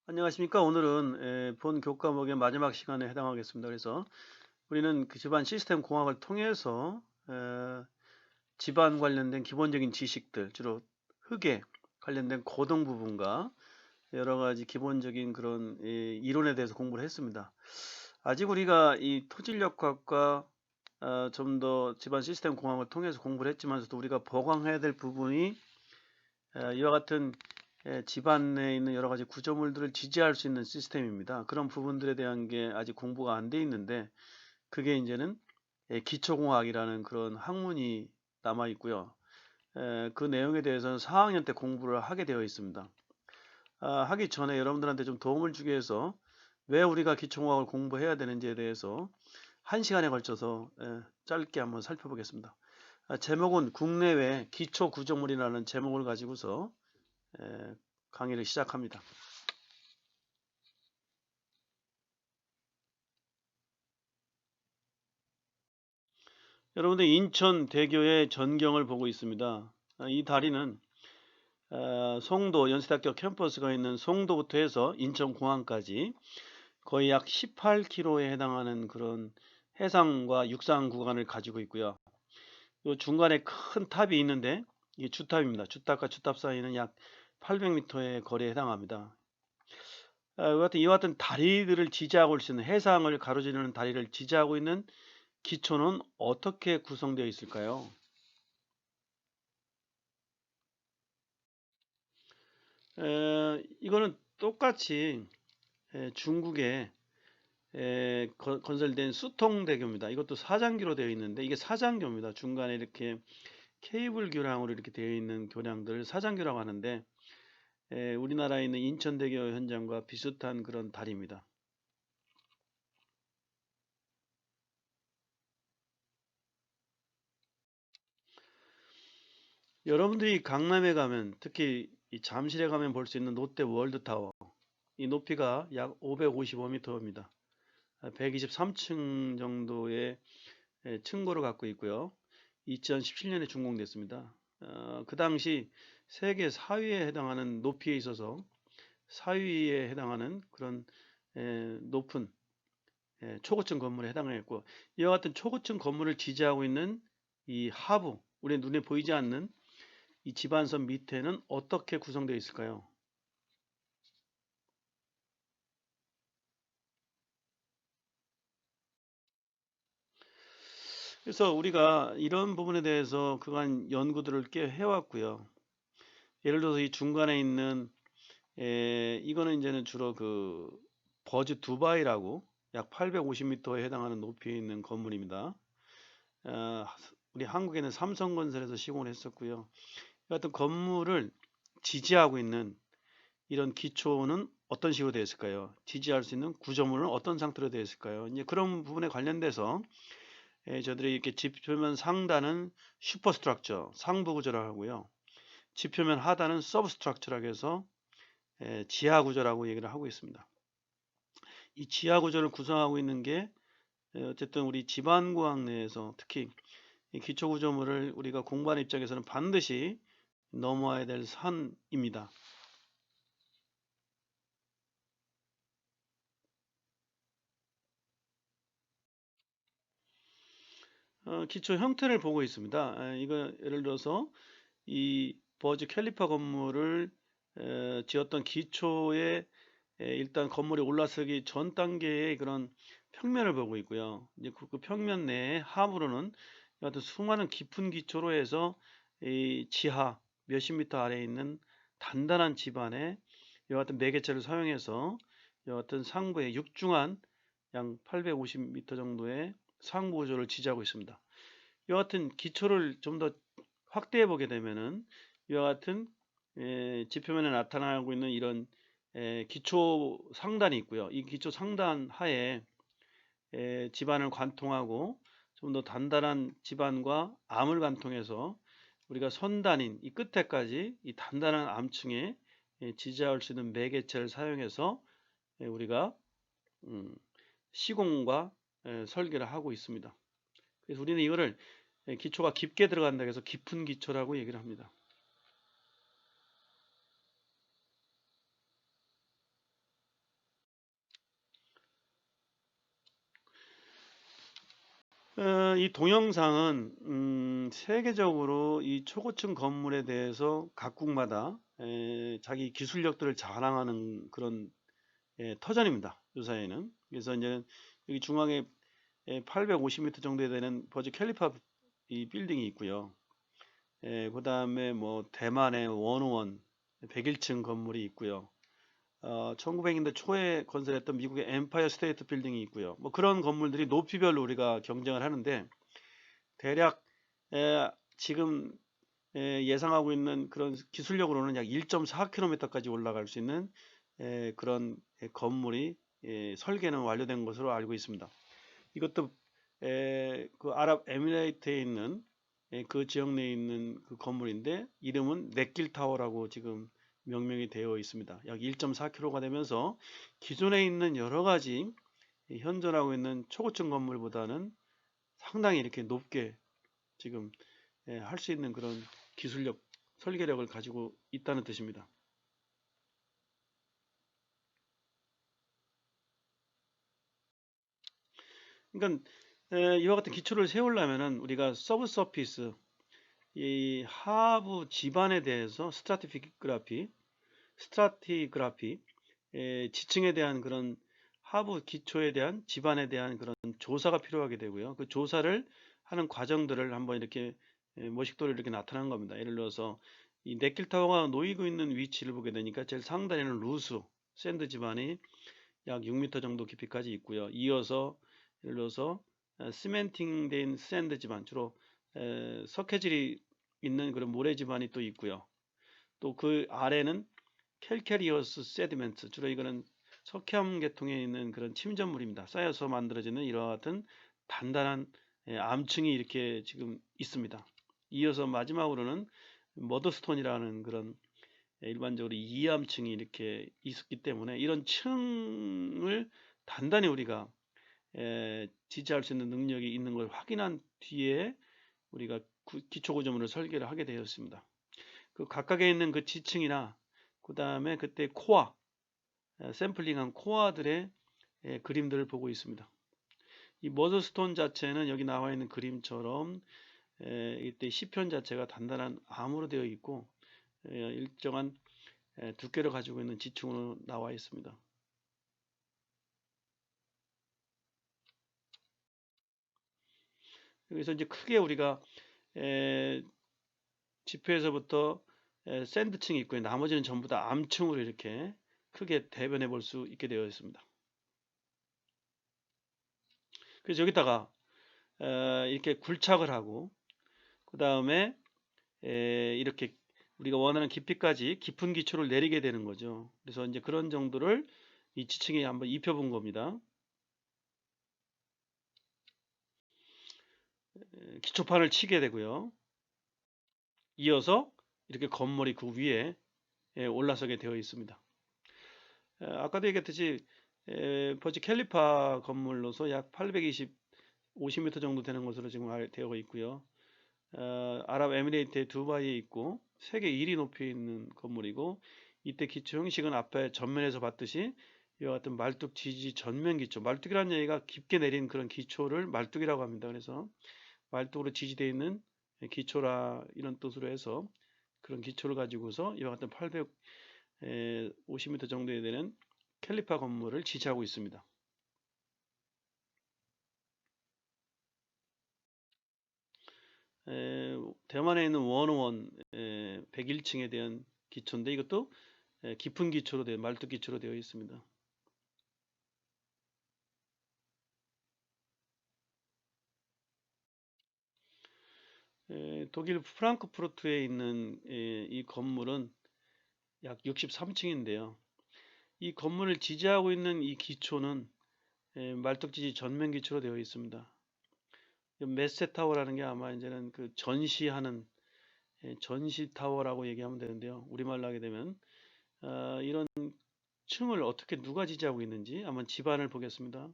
안녕하십니까. 오늘은 본 교과목의 마지막 시간에 해당하겠습니다. 그래서 우리는 그 집안 시스템 공학을 통해서 집안 관련된 기본적인 지식들, 주로 흙에 관련된 고등 부분과 여러 가지 기본적인 그런 이론에 대해서 공부를 했습니다. 아직 우리가 이 토질역학과 좀 더 집안 시스템 공학을 통해서 공부를 했지만서도 우리가 보강해야 될 부분이 이와 같은 집안 내에 있는 여러 가지 구조물들을 지지할 수 있는 시스템입니다. 그런 부분들에 대한 게 아직 공부가 안 돼 있는데 그게 이제는 기초공학이라는 그런 학문이 남아 있고요. 그 내용에 대해서는 4학년 때 공부를 하게 되어 있습니다. 하기 전에 여러분들한테 좀 도움을 주기 위해서 왜 우리가 기초공학을 공부해야 되는지에 대해서 1시간에 걸쳐서 짧게 한번 살펴보겠습니다. 제목은 국내외 기초구조물이라는 제목을 가지고서 강의를 시작합니다. 여러분들 인천대교의 전경을 보고 있습니다. 이 다리는 송도 연세대학교 캠퍼스가 있는 송도부터 해서 인천공항까지 거의 약 18km에 해당하는 그런 해상과 육상 구간을 가지고 있고요. 이 중간에 큰 탑이 있는데 이게 주탑입니다. 주탑과 주탑 사이는 약 800m의 거리에 해당합니다. 이와 같은 다리들을 지지하고 있는 해상을 가로지르는 다리를 지지하고 있는 기초는 어떻게 구성되어 있을까요? 이거는 똑같이 중국에 건설된 수통대교입니다. 이것도 사장기로 되어 있는데 이게 사장교입니다. 중간에 이렇게 케이블 교량으로 이렇게 되어 있는 교량들을 사장교라고 하는데 우리나라에 있는 인천대교 현장과 비슷한 그런 다리입니다. 여러분들이 강남에 가면 특히 이 잠실에 가면 볼 수 있는 롯데 월드타워 이 높이가 약 555m입니다. 123층 정도의 층고를 갖고 있고요. 2017년에 준공됐습니다. 그 당시 세계 4위에 해당하는 높이에 있어서 4위에 해당하는 그런 높은 초고층 건물에 해당했고 이와 같은 초고층 건물을 지지하고 있는 이 하부 우리 눈에 보이지 않는 이 지반선 밑에는 어떻게 구성되어 있을까요? 그래서 우리가 이런 부분에 대해서 그간 연구들을 꽤 해왔고요. 예를 들어서 이 중간에 있는 이거는 이제는 주로 그 버즈 두바이라고 약 850m에 해당하는 높이에 있는 건물입니다. 어, 우리 한국에는 삼성건설에서 시공을 했었고요. 이 같은 건물을 지지하고 있는 이런 기초는 어떤 식으로 되어 있을까요? 지지할 수 있는 구조물은 어떤 상태로 되어 있을까요? 이제 그런 부분에 관련돼서 저희들이 이렇게 지표면 상단은 슈퍼스트럭처 상부 구조라고 하고요. 지표면 하단은 서브스트럭처라고 해서 지하 구조라고 얘기를 하고 있습니다. 이 지하 구조를 구성하고 있는 게 어쨌든 우리 지반공학 내에서 특히 이 기초 구조물을 우리가 공부하는 입장에서는 반드시 넘어야 될 산입니다. 기초 형태를 보고 있습니다. 이거 예를 들어서 이 버즈 캘리파 건물을 지었던 기초에 일단 건물이 올라서기 전 단계의 그런 평면을 보고 있고요. 이제 그 평면 내에 하부로는 여하튼 수많은 깊은 기초로 해서 이 지하 몇십 미터 아래에 있는 단단한 지반에 여하튼 매개체를 사용해서 여하튼 상부에 육중한 약 850m 정도의 상부 구조를 지지하고 있습니다. 이와 같은 기초를 좀 더 확대해 보게 되면은 이와 같은 지표면에 나타나고 있는 이런 기초 상단이 있고요. 이 기초 상단 하에 지반을 관통하고 좀 더 단단한 지반과 암을 관통해서 우리가 선단인 이 끝에까지 이 단단한 암층에 지지할 수 있는 매개체를 사용해서 우리가 음, 시공과 설계를 하고 있습니다. 그래서 우리는 이거를 기초가 깊게 들어간다 해서 깊은 기초라고 얘기를 합니다. 이 동영상은 세계적으로 이 초고층 건물에 대해서 각국마다 자기 기술력들을 자랑하는 그런 터전입니다. 요사이는. 그래서 이제 여기 중앙에 850m 정도 되는 버즈 캘리파 이 빌딩이 있고요. 그 다음에 뭐 대만의 원오원 101층 건물이 있고요. 1900년대 초에 건설했던 미국의 엠파이어 스테이트 빌딩이 있고요. 뭐 그런 건물들이 높이별로 우리가 경쟁을 하는데 대략 지금 예상하고 있는 그런 기술력으로는 약 1.4km까지 올라갈 수 있는 그런 건물이 설계는 완료된 것으로 알고 있습니다. 이것도 그 아랍에미레이트에 있는 그 지역 내에 있는 그 건물인데 이름은 넷길 타워라고 지금 명명이 되어 있습니다. 약 1.4km가 되면서 기존에 있는 여러 가지 현존하고 있는 초고층 건물보다는 상당히 이렇게 높게 지금 할 수 있는 그런 기술력, 설계력을 가지고 있다는 뜻입니다. 그러니까 이와 같은 기초를 세우려면은 우리가 서브서피스, 이 하부 지반에 대해서 스트라티그라피, 지층에 대한 그런 하부 기초에 대한 지반에 대한 그런 조사가 필요하게 되고요. 그 조사를 하는 과정들을 한번 이렇게 모식도로 이렇게 나타난 겁니다. 예를 들어서 이 네킬타워가 놓이고 있는 위치를 보게 되니까 제일 상단에는 루스 샌드 지반이 약 6m 정도 깊이까지 있고요. 이어서 예를 들어서 시멘팅된 샌드 지반, 주로 석회질이 있는 그런 모래 지반이 또 있고요. 또 그 아래는 캘캐리어스 세디멘트, 주로 이거는 석회암 계통에 있는 그런 침전물입니다. 쌓여서 만들어지는 이와 같은 단단한 암층이 이렇게 지금 있습니다. 이어서 마지막으로는 머더스톤이라는 그런 일반적으로 이암층이 이렇게 있었기 때문에 이런 층을 단단히 우리가 지지할 수 있는 능력이 있는 걸 확인한 뒤에 우리가 기초구조물을 설계를 하게 되었습니다. 그 각각에 있는 그 지층이나 그 다음에 그때 코어, 샘플링한 코어들의 그림들을 보고 있습니다. 이 머더스톤 자체는 여기 나와 있는 그림처럼 이때 시편 자체가 단단한 암으로 되어 있고 일정한 두께를 가지고 있는 지층으로 나와 있습니다. 여기서 이제 크게 우리가 지표에서부터 샌드층이 있고 나머지는 전부 다 암층으로 이렇게 크게 대변해 볼 수 있게 되어 있습니다. 그래서 여기다가 이렇게 굴착을 하고 그 다음에 이렇게 우리가 원하는 깊이까지 깊은 기초를 내리게 되는 거죠. 그래서 이제 그런 정도를 이 지층에 한번 입혀본 겁니다. 기초판을 치게 되고요. 이어서 이렇게 건물이 그 위에 올라서게 되어 있습니다. 아까도 얘기했듯이 버지 캘리파 건물로서 약 50m 정도 되는 것으로 지금 되어 있고요. 아랍에미레이트의 두바이에 있고 세계 1위 높이에 있는 건물이고 이때 기초 형식은 앞에 전면에서 봤듯이 이와 같은 말뚝 지지 전면 기초, 말뚝이라는 얘기가 깊게 내린 그런 기초를 말뚝이라고 합니다. 그래서 말뚝으로 지지되어 있는 기초라 이런 뜻으로 해서 그런 기초를 가지고서 이와 같은 850m 정도에 되는 캘리파 건물을 지지하고 있습니다. 대만에 있는 원오원 101층에 대한 기초인데 이것도 깊은 기초로 되어 말뚝 기초로 되어 있습니다. 독일 프랑크푸르트에 있는 이 건물은 약 63층인데요. 이 건물을 지지하고 있는 이 기초는 말뚝 지지 전면 기초로 되어 있습니다. 메세타워라는 게 아마 이제는 그 전시하는 전시타워라고 얘기하면 되는데요. 우리말로 하게 되면 이런 층을 어떻게 누가 지지하고 있는지 한번 지반을 보겠습니다.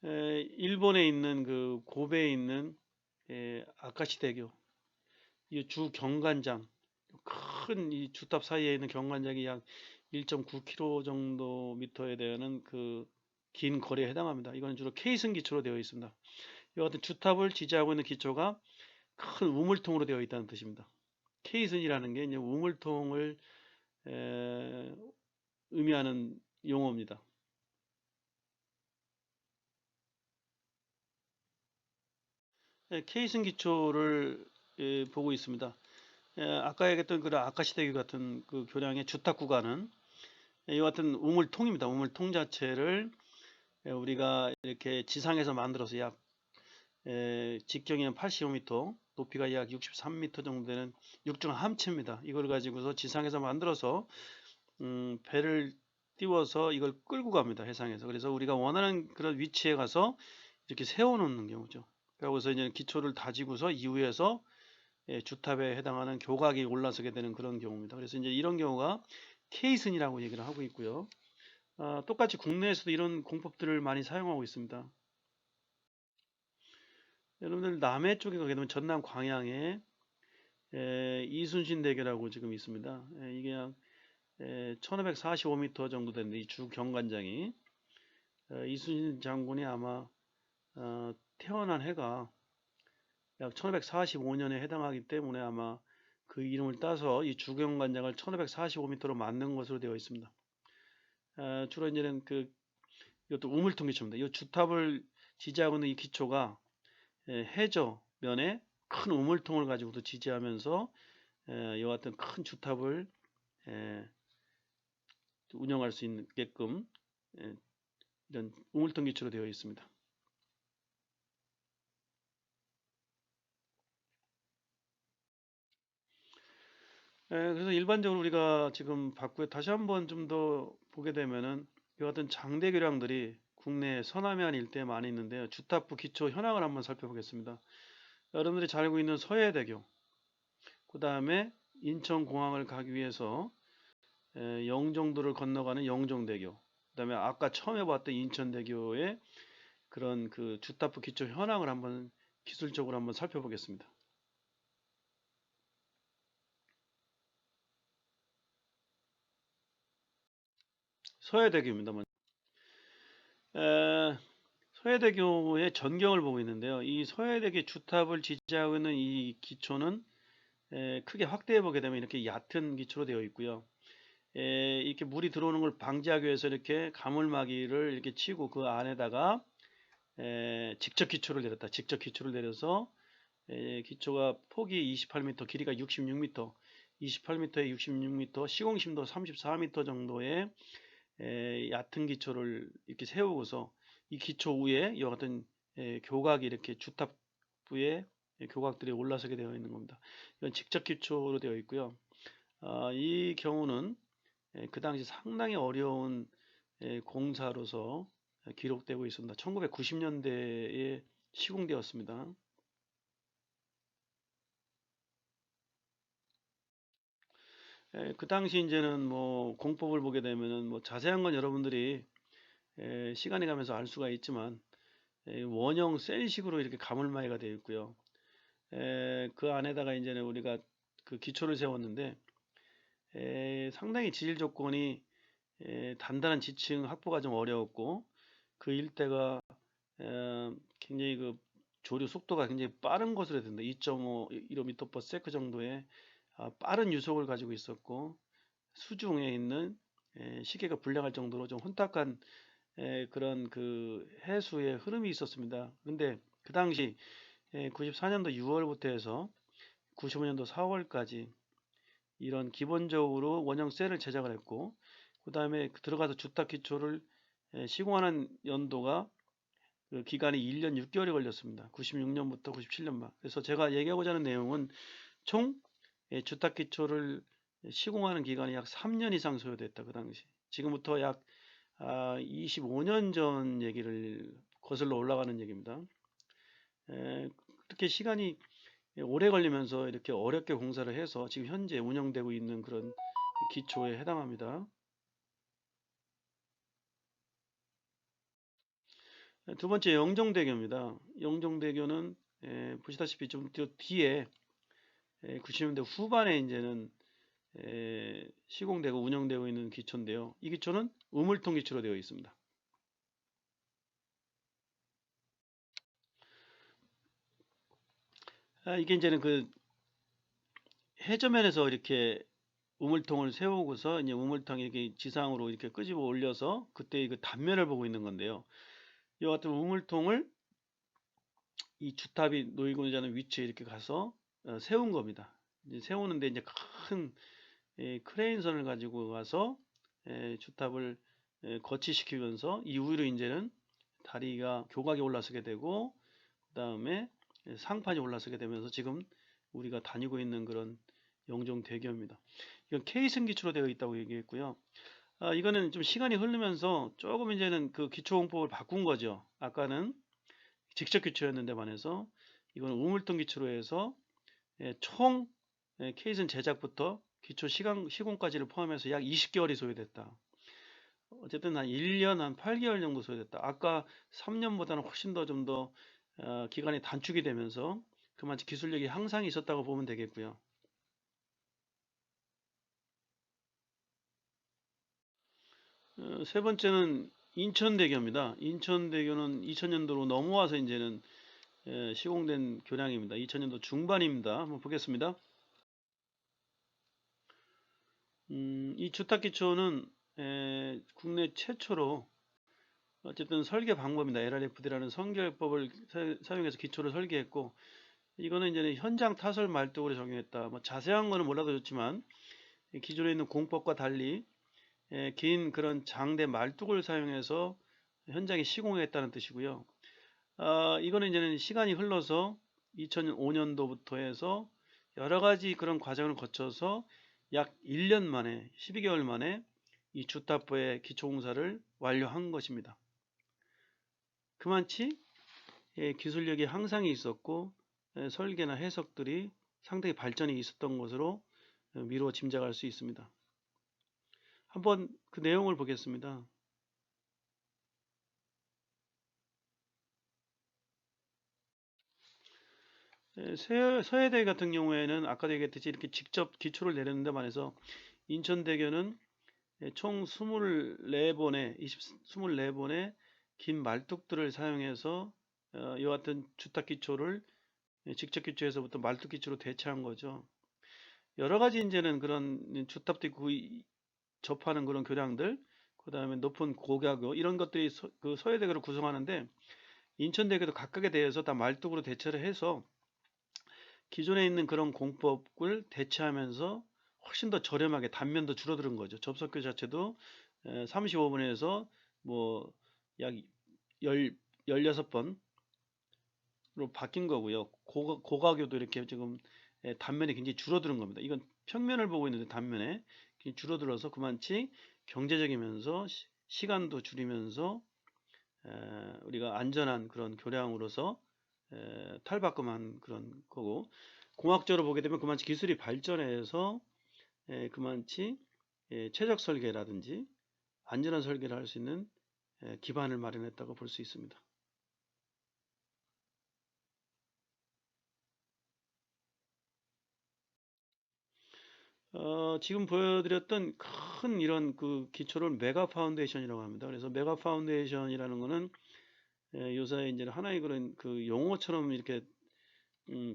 일본에 있는 그 고베에 있는 아카시 대교, 이 주 경관장, 큰 이 주탑 사이에 있는 경관장이 약 1.9km 정도 미터에 되는 그 긴 거리에 해당합니다. 이거는 주로 케이슨 기초로 되어 있습니다. 이와 같은 주탑을 지지하고 있는 기초가 큰 우물통으로 되어 있다는 뜻입니다. 케이슨이라는 게 이제 우물통을 의미하는 용어입니다. 케이슨 기초를 보고 있습니다. 아까 얘기했던 그 아카시대교 같은 그 교량의 주탑 구간은 이와 같은 우물통입니다. 우물통 자체를 우리가 이렇게 지상에서 만들어서 약 직경이 85m, 높이가 약 63m 정도 되는 육중 함체입니다. 이걸 가지고서 지상에서 만들어서 배를 띄워서 이걸 끌고 갑니다. 해상에서. 그래서 우리가 원하는 그런 위치에 가서 이렇게 세워놓는 경우죠. 그래서 이제 기초를 다지고서 이후에서 주탑에 해당하는 교각이 올라서게 되는 그런 경우입니다. 그래서 이제 이런 경우가 케이슨이라고 얘기를 하고 있고요. 똑같이 국내에서도 이런 공법들을 많이 사용하고 있습니다. 여러분들 남해 쪽에 가게 되면 전남 광양에 이순신대교라고 지금 있습니다. 이게 약 1545m 정도 되는데 이 주 경관장이 이순신 장군이 아마 태어난 해가 약 1545년에 해당하기 때문에 아마 그 이름을 따서 이 주경관장을 1545m로 만든 것으로 되어 있습니다. 주로 이제는 이것도 우물통 기초입니다. 이 주탑을 지지하고 있는 이 기초가 해저면에 큰 우물통을 가지고도 지지하면서 이와 같은 큰 주탑을 운영할 수 있게끔 이런 우물통 기초로 되어 있습니다. 그래서 일반적으로 우리가 지금 봤고요. 다시 한번 좀 더 보게 되면은 이와 같은 장대 교량들이 국내 서남해안 일대에 많이 있는데요. 주탑부 기초 현황을 한번 살펴보겠습니다. 여러분들이 잘 알고 있는 서해대교, 그 다음에 인천공항을 가기 위해서 영종도를 건너가는 영종대교, 그 다음에 아까 처음에 봤던 인천대교의 그런 그 주탑부 기초 현황을 한번 기술적으로 한번 살펴보겠습니다. 서해대교입니다. 서해대교의 전경을 보고 있는데요. 이 서해대교 주탑을 지지하고 있는 이 기초는 크게 확대해 보게 되면 이렇게 얕은 기초로 되어 있고요. 이렇게 물이 들어오는 걸 방지하기 위해서 이렇게 가물막이를 이렇게 치고 그 안에다가 직접 기초를 내렸다. 직접 기초를 내려서 기초가 폭이 28m, 길이가 66m, 28m에 66m, 시공심도 34m 정도의 얕은 기초를 이렇게 세우고서 이 기초 위에 이와 같은 교각이 이렇게 주탑부에 교각들이 올라서게 되어 있는 겁니다. 이건 직접 기초로 되어 있고요. 이 경우는 그 당시 상당히 어려운 공사로서 기록되고 있습니다. 1990년대에 시공되었습니다. 그 당시 이제는 뭐 공법을 보게 되면은 뭐 자세한 건 여러분들이 시간이 가면서 알 수가 있지만 원형 셀식으로 이렇게 가물마이가 되어 있고요. 그 안에다가 이제는 우리가 그 기초를 세웠는데 상당히 지질 조건이 단단한 지층 확보가 좀 어려웠고 그 일대가 굉장히 그 조류 속도가 굉장히 빠른 것으로 된다. 2.5km/s 정도의 빠른 유속을 가지고 있었고 수중에 있는 시계가 불량할 정도로 좀 혼탁한 그런 그 해수의 흐름이 있었습니다. 근데 그 당시 94년도 6월부터 해서 95년도 4월까지 이런 기본적으로 원형 셀을 제작을 했고 그 다음에 들어가서 주탑 기초를 시공하는 연도가 그 기간이 1년 6개월이 걸렸습니다. 96년부터 97년 말. 그래서 제가 얘기하고자 하는 내용은 총 주탑 기초를 시공하는 기간이 약 3년 이상 소요됐다. 그 당시. 지금부터 약 25년 전 얘기를 거슬러 올라가는 얘기입니다. 그렇게 시간이 오래 걸리면서 이렇게 어렵게 공사를 해서 지금 현재 운영되고 있는 그런 기초에 해당합니다. 두 번째 영종대교입니다. 영종대교는 보시다시피 좀 뒤에 90년대 후반에 이제는 시공되고 운영되고 있는 기초인데요. 이 기초는 우물통 기초로 되어 있습니다. 이게 이제는 그 해저면에서 이렇게 우물통을 세우고서 이제 우물통이 이렇게 지상으로 이렇게 끄집어 올려서 그때 그 단면을 보고 있는 건데요. 이 같은 우물통을 이 주탑이 놓이고 있는 위치에 이렇게 가서 세운 겁니다. 이제 세우는데 이제 큰 크레인선을 가지고 가서 주탑을 거치시키면서 이후로 이제는 다리가 교각이 올라서게 되고 그 다음에 상판이 올라서게 되면서 지금 우리가 다니고 있는 그런 영종대교입니다. 이건 K승 기초로 되어 있다고 얘기했고요. 이거는 좀 시간이 흐르면서 조금 이제는 그 기초공법을 바꾼 거죠. 아까는 직접 기초였는데 반해서 이거는 우물통 기초로 해서 총 K승 제작부터 기초 시공까지를 포함해서 약 20개월이 소요됐다. 어쨌든 한 1년 한 8개월 정도 소요됐다. 아까 3년보다는 훨씬 더 좀 더 기간이 단축이 되면서 그만큼 기술력이 향상이 있었다고 보면 되겠고요. 세 번째는 인천대교입니다. 인천대교는 2000년도로 넘어와서 이제는 시공된 교량입니다. 2000년도 중반입니다. 한번 보겠습니다. 이 주탑기초는 국내 최초로 어쨌든 설계 방법입니다. LRFD라는 성결법을 사용해서 기초를 설계했고, 이거는 이제 현장 타설 말뚝으로 적용했다. 뭐 자세한 거는 몰라도 좋지만 기존에 있는 공법과 달리 긴 그런 장대 말뚝을 사용해서 현장에 시공했다는 뜻이고요. 이거는 이제는 시간이 흘러서 2005년도부터 해서 여러 가지 그런 과정을 거쳐서 약 1년 만에 12개월 만에 이 주탑부의 기초공사를 완료한 것입니다. 그만치 기술력이 향상이 있었고 설계나 해석들이 상당히 발전이 있었던 것으로 미루어 짐작할 수 있습니다. 한번 그 내용을 보겠습니다. 서해대 같은 경우에는 아까도 얘기했듯이 이렇게 직접 기초를 내렸는데 반해서 인천대교는 총 24번의 24번의 긴 말뚝들을 사용해서 이와 같은 주탑 기초를 직접 기초에서부터 말뚝 기초로 대체한 거죠. 여러 가지 이제는 그런 주탑도 있고 접하는 그런 교량들, 그 다음에 높은 고가교 이런 것들이 그 서해대교를 구성하는데 인천대교도 각각에 대해서 다 말뚝으로 대체를 해서 기존에 있는 그런 공법을 대체하면서 훨씬 더 저렴하게 단면도 줄어드는 거죠. 접속교 자체도 35번에서 뭐 약 16번으로 바뀐 거고요. 고가교도 이렇게 지금 단면이 굉장히 줄어드는 겁니다. 이건 평면을 보고 있는데 단면에 줄어들어서 그만치 경제적이면서 시간도 줄이면서 우리가 안전한 그런 교량으로서 탈바꿈한 그런 거고, 공학적으로 보게 되면 그만치 기술이 발전해서 그만치 최적 설계라든지 안전한 설계를 할 수 있는 기반을 마련했다고 볼 수 있습니다. 지금 보여드렸던 큰 이런 그 기초를 메가 파운데이션이라고 합니다. 그래서 메가 파운데이션이라는 거는 요새 이제 하나의 그런 그 용어처럼 이렇게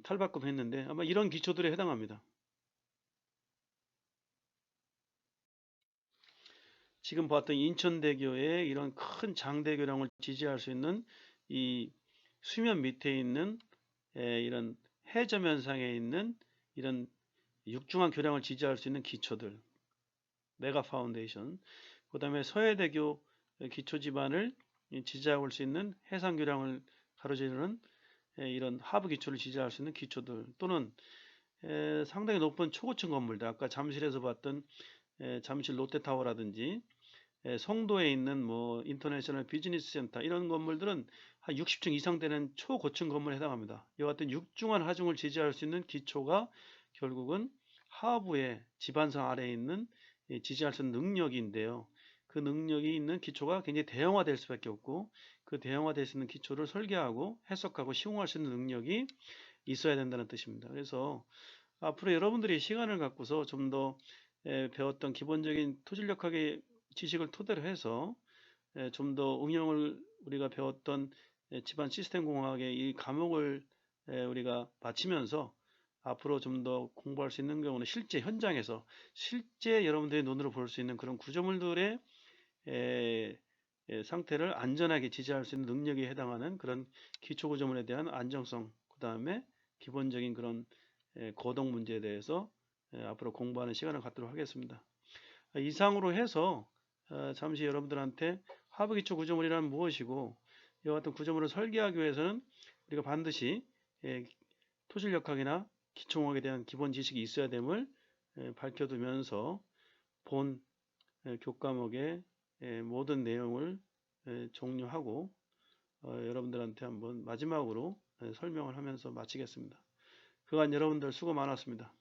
탈바꿈했는데 아마 이런 기초들에 해당합니다. 지금 봤던 인천대교의 이런 큰 장대교량을 지지할 수 있는 이 수면 밑에 있는 이런 해저면상에 있는 이런 육중한 교량을 지지할 수 있는 기초들, 메가 파운데이션, 그 다음에 서해대교 기초 지반을 지지할 수 있는 해상 교량을 가로지르는 이런 하부 기초를 지지할 수 있는 기초들, 또는 상당히 높은 초고층 건물들, 아까 잠실에서 봤던 잠실 롯데타워라든지 송도에 있는 뭐 인터내셔널 비즈니스 센터 이런 건물들은 한 60층 이상 되는 초고층 건물에 해당합니다. 이와 같은 육중한 하중을 지지할 수 있는 기초가 결국은 하부의 지반상 아래에 있는 지지할 수 있는 능력인데요. 그 능력이 있는 기초가 굉장히 대형화될 수밖에 없고, 그 대형화될 수 있는 기초를 설계하고 해석하고 시공할 수 있는 능력이 있어야 된다는 뜻입니다. 그래서 앞으로 여러분들이 시간을 갖고서 좀 더 배웠던 기본적인 토질력학의 지식을 토대로 해서 좀 더 응용을 우리가 배웠던 집안 시스템 공학의 이 과목을 우리가 마치면서 앞으로 좀 더 공부할 수 있는 경우는 실제 현장에서 실제 여러분들이 눈으로 볼 수 있는 그런 구조물들의 상태를 안전하게 지지할 수 있는 능력에 해당하는 그런 기초 구조물에 대한 안정성, 그 다음에 기본적인 그런 거동 문제에 대해서 앞으로 공부하는 시간을 갖도록 하겠습니다. 이상으로 해서 잠시 여러분들한테 하부 기초 구조물이란 무엇이고 이와 같은 구조물을 설계하기 위해서는 우리가 반드시 토실역학이나 기초공학에 대한 기본 지식이 있어야 됨을 밝혀두면서 본 교과목의 모든 내용을 종료하고 여러분들한테 한번 마지막으로 설명을 하면서 마치겠습니다. 그간 여러분들 수고 많았습니다.